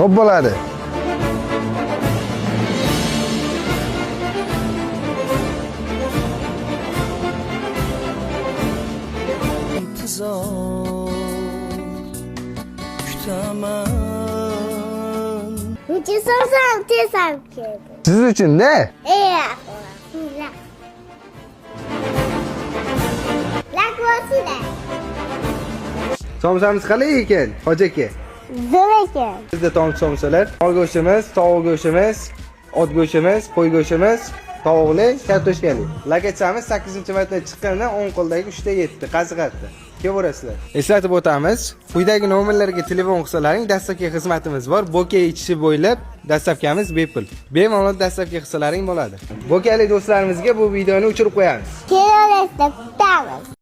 Xo'p bo'ladi. Necha so'msan tez olib keldi. Siz uchun-da. Lakvosida. Somsamiz qalay ekan, hoji aka? Zo'r ekan. Bizda tomchi somsalar, mol go'shtimiz, tovuq go'shtimiz, ot go'shtimiz, qo'y go'shtimiz, tovuqli, kartoshkali. Lakachamiz 8-marta chiqqanda 10 qo'ldagi 3 ta 7 qaziqatdi. Kelaverasizlar. Eslatib o'tamiz, quyidagi nomerlarga telefon qilsalaring dastlabki xizmatimiz bor. Boka ichishi bo'ylab dastlabkamiz bepul. Bemalol dastlabki hissalaring bo'ladi. Bokali do'stlarimizga bu videoni o'chirib qo'yamiz. Kelaverasizlar, kutamiz.